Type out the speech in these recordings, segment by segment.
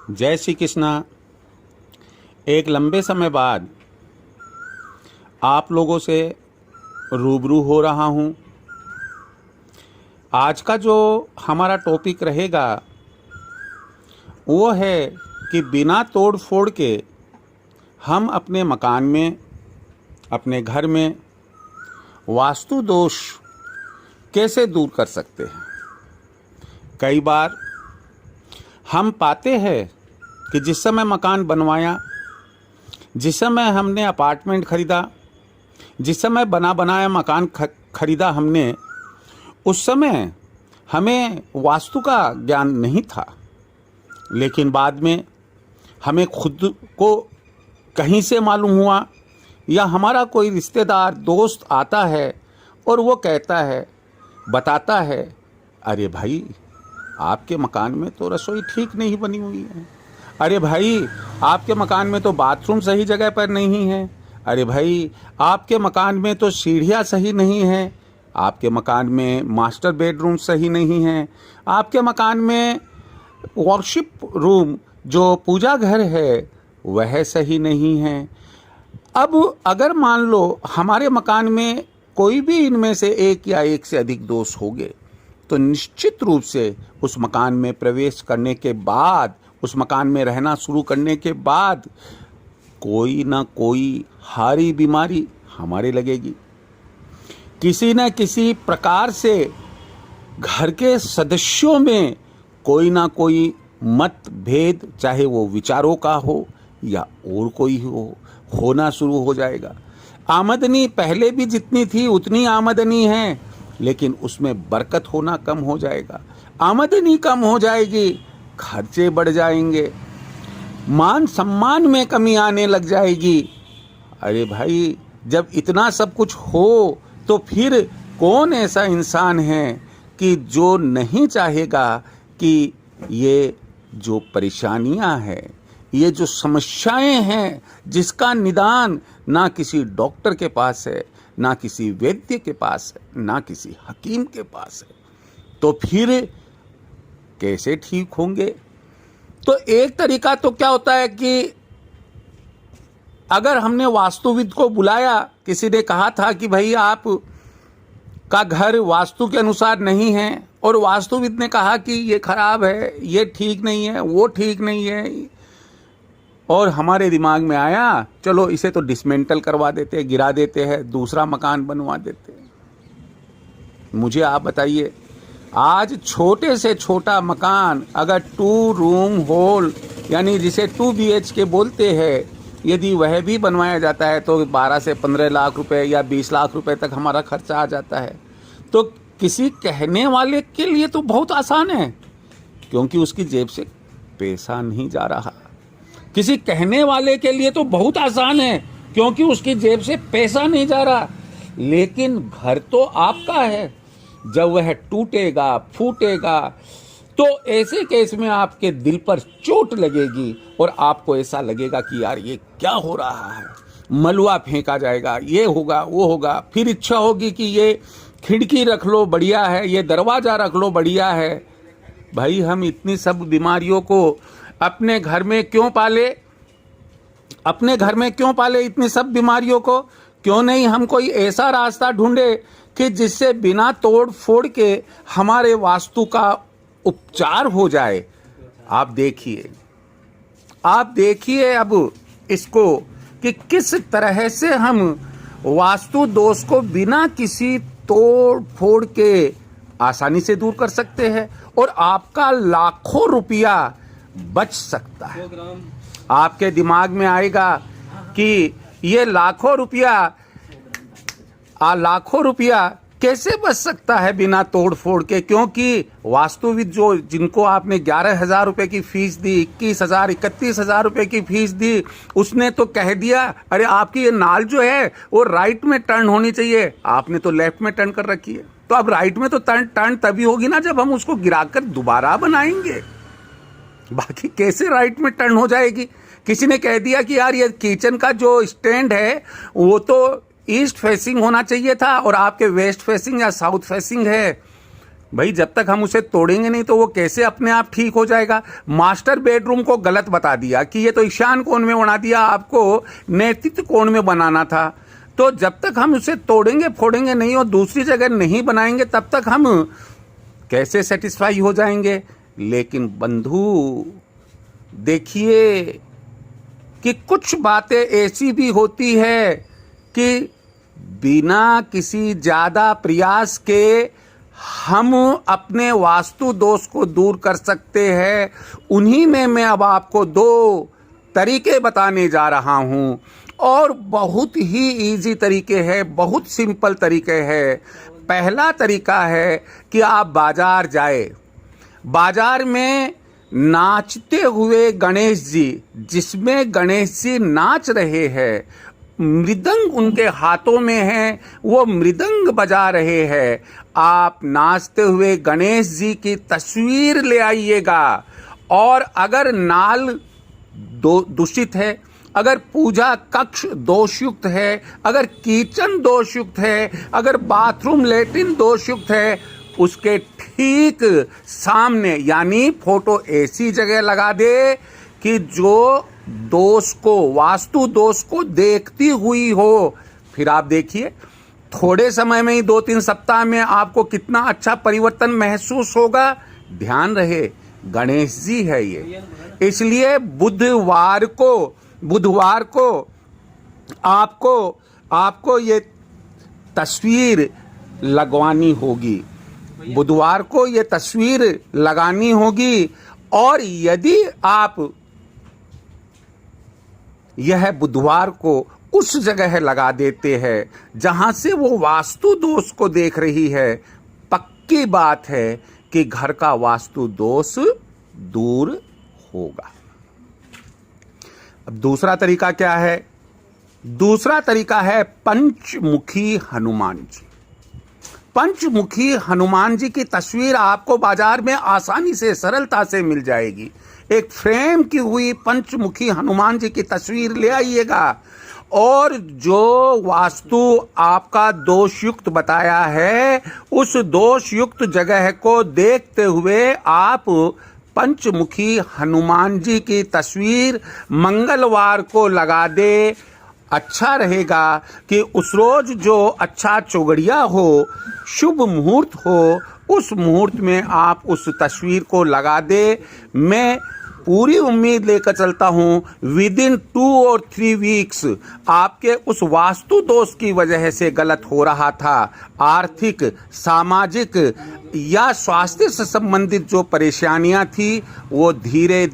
जय श्री कृष्णा। एक लंबे समय बाद आप लोगों से रूबरू हो रहा हूँ। आज का जो हमारा टॉपिक रहेगा वो है कि बिना तोड़ फोड़ के हम अपने मकान में, अपने घर में वास्तु दोष कैसे दूर कर सकते हैं। कई बार हम पाते हैं कि जिस समय मकान बनवाया, जिस समय हमने अपार्टमेंट खरीदा, जिस समय बना बनाया मकान खरीदा हमने, उस समय हमें वास्तु का ज्ञान नहीं था। लेकिन बाद में हमें खुद को कहीं से मालूम हुआ या हमारा कोई रिश्तेदार दोस्त आता है और वो कहता है, बताता है, अरे भाई आपके मकान में तो रसोई ठीक नहीं बनी हुई है। अरे भाई आपके मकान में तो बाथरूम सही जगह पर नहीं है। अरे भाई आपके मकान में तो सीढ़ियाँ सही नहीं है। आपके मकान में मास्टर बेडरूम सही नहीं है। आपके मकान में वर्शिप रूम जो पूजा घर है वह सही नहीं है। अब अगर मान लो हमारे मकान में कोई भी इनमें से एक या एक से अधिक दोष हो गए तो निश्चित रूप से उस मकान में प्रवेश करने के बाद, उस मकान में रहना शुरू करने के बाद कोई ना कोई हारी बीमारी हमारे लगेगी। किसी न किसी प्रकार से घर के सदस्यों में कोई ना कोई मतभेद, चाहे वो विचारों का हो या और कोई होना शुरू हो जाएगा। आमदनी पहले भी जितनी थी उतनी आमदनी है, लेकिन उसमें बरकत होना कम हो जाएगा। आमदनी कम हो जाएगी, खर्चे बढ़ जाएंगे, मान सम्मान में कमी आने लग जाएगी। अरे भाई जब इतना सब कुछ हो तो फिर कौन ऐसा इंसान है कि जो नहीं चाहेगा कि ये जो परेशानियां हैं, ये जो समस्याएं हैं, जिसका निदान ना किसी डॉक्टर के पास है, ना किसी वैद्य के पास है, ना किसी हकीम के पास है, तो फिर कैसे ठीक होंगे। तो एक तरीका तो क्या होता है कि अगर हमने वास्तुविद को बुलाया, किसी ने कहा था कि भाई आप का घर वास्तु के अनुसार नहीं है, और वास्तुविद ने कहा कि ये खराब है, ये ठीक नहीं है, वो ठीक नहीं है, और हमारे दिमाग में आया चलो इसे तो डिसमेंटल करवा देते हैं, गिरा देते हैं, दूसरा मकान बनवा देते हैं। मुझे आप बताइए, आज छोटे से छोटा मकान अगर 2 रूम हॉल यानी जिसे 2 BHK बोलते हैं, यदि वह भी बनवाया जाता है तो 12 से 15 लाख रुपए या 20 लाख रुपए तक हमारा खर्चा आ जाता है। तो किसी कहने वाले के लिए तो बहुत आसान है, क्योंकि उसकी जेब से पैसा नहीं जा रहा। किसी कहने वाले के लिए तो बहुत आसान है, क्योंकि उसकी जेब से पैसा नहीं जा रहा। लेकिन घर तो आपका है, जब वह टूटेगा, फूटेगा, तो ऐसे केस में आपके दिल पर चोट लगेगी और आपको ऐसा लगेगा कि यार ये क्या हो रहा है। मलबा फेंका जाएगा, ये होगा, वो होगा। फिर इच्छा होगी कि ये खिड़की रख लो, बढ़िया है, ये दरवाजा रख लो, बढ़िया है। भाई हम इतनी सब बीमारियों को अपने घर में क्यों पाले? अपने घर में क्यों पाले इतनी सब बीमारियों को? क्यों नहीं हम कोई ऐसा रास्ता ढूंढे कि जिससे बिना तोड़ फोड़ के हमारे वास्तु का उपचार हो जाए। आप देखिए अब इसको कि किस तरह से हम वास्तु दोष को बिना किसी तोड़ फोड़ के आसानी से दूर कर सकते हैं, और आपका लाखों रुपया बच सकता है। आपके दिमाग में आएगा कि ये लाखों रुपया कैसे बच सकता है बिना तोड़ फोड़ के, क्योंकि वास्तुविद जो जिनको आपने 11,000 रुपए की फीस दी, 21,000, 31,000 रुपए की फीस दी, उसने तो कह दिया अरे आपकी ये नाल जो है वो राइट में टर्न होनी चाहिए, आपने तो लेफ्ट में टर्न कर रखी है। तो अब राइट में तो टर्न तभी होगी ना जब हम उसको गिराकर दोबारा बनाएंगे, बाकी कैसे राइट में टर्न हो जाएगी। किसी ने कह दिया कि यार ये किचन का जो स्टैंड है वो तो ईस्ट फेसिंग होना चाहिए था और आपके वेस्ट फेसिंग या साउथ फेसिंग है, भाई जब तक हम उसे तोड़ेंगे नहीं तो वो कैसे अपने आप ठीक हो जाएगा। मास्टर बेडरूम को गलत बता दिया कि ये तो ईशान कोण में बना दिया, आपको नैतिक कोण में बनाना था। तो जब तक हम उसे तोड़ेंगे फोड़ेंगे नहीं और दूसरी जगह नहीं बनाएंगे तब तक हम कैसे सेटिस्फाई हो जाएंगे। लेकिन बंधु देखिए कि कुछ बातें ऐसी भी होती है कि बिना किसी ज्यादा प्रयास के हम अपने वास्तु दोष को दूर कर सकते हैं। उन्हीं में मैं अब आपको 2 तरीके बताने जा रहा हूं और बहुत ही इजी तरीके हैं, बहुत सिंपल तरीके हैं। पहला तरीका है कि आप बाजार जाए, बाजार में नाचते हुए गणेश जी, जिसमें गणेश जी नाच रहे हैं, मृदंग उनके हाथों में है, वो मृदंग बजा रहे हैं, आप नाचते हुए गणेश जी की तस्वीर ले आइएगा। और अगर नाल दूषित है, अगर पूजा कक्ष दोषयुक्त है, अगर किचन दोषयुक्त है, अगर बाथरूम लेट्रिन दोषयुक्त है, उसके ठीक सामने यानी फोटो ऐसी जगह लगा दे कि जो दोष को, वास्तु दोष को देखती हुई हो। फिर आप देखिए थोड़े समय में ही 2-3 सप्ताह में आपको कितना अच्छा परिवर्तन महसूस होगा। ध्यान रहे गणेश जी है ये, इसलिए बुधवार को आपको ये तस्वीर लगवानी होगी, बुधवार को ये तस्वीर लगानी होगी। और यदि आप यह बुधवार को उस जगह लगा देते हैं जहां से वो वास्तु दोष को देख रही है, पक्की बात है कि घर का वास्तु दोष दूर होगा। अब दूसरा तरीका क्या है? दूसरा तरीका है पंचमुखी हनुमान जी। पंचमुखी हनुमान जी की तस्वीर आपको बाजार में आसानी से, सरलता से मिल जाएगी। एक फ्रेम की हुई पंचमुखी हनुमान जी की तस्वीर ले आइएगा और जो वास्तु आपका दोषयुक्त बताया है उस दोषयुक्त जगह को देखते हुए आप पंचमुखी हनुमान जी की तस्वीर मंगलवार को लगा दे। अच्छा रहेगा कि उस रोज जो अच्छा चौगड़िया हो, शुभ मुहूर्त हो, उस मुहूर्त में आप उस तस्वीर को लगा दे। मैं पूरी उम्मीद लेकर चलता हूं विदिन 2 और 3 वीक्स आपके उस वास्तु दोष की वजह से गलत हो रहा था, आर्थिक, सामाजिक या स्वास्थ्य से संबंधित जो परेशानियां थी वो धीरे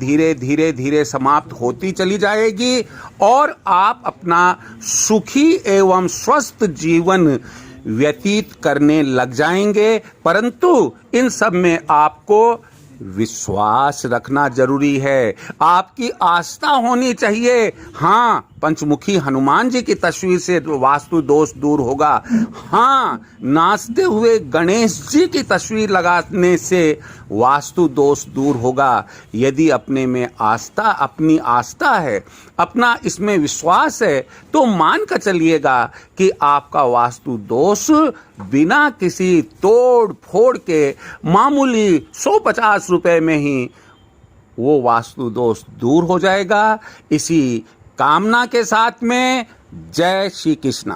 धीरे समाप्त होती चली जाएगी और आप अपना सुखी एवं स्वस्थ जीवन व्यतीत करने लग जाएंगे। परंतु इन सब में आपको विश्वास रखना जरूरी है, आपकी आस्था होनी चाहिए। हाँ, पंचमुखी हनुमान जी की तस्वीर से वास्तु दोष दूर होगा। हाँ, नाचते हुए गणेश जी की तस्वीर लगाने से वास्तु दोष दूर होगा। यदि अपने में आस्था, अपनी आस्था है, अपना इसमें विश्वास है, तो मान कर चलिएगा कि आपका वास्तु दोष बिना किसी तोड़ फोड़ के मामूली 150 रुपए में ही वो वास्तु दोष दूर हो जाएगा। इसी कामना के साथ में जय श्री कृष्णा।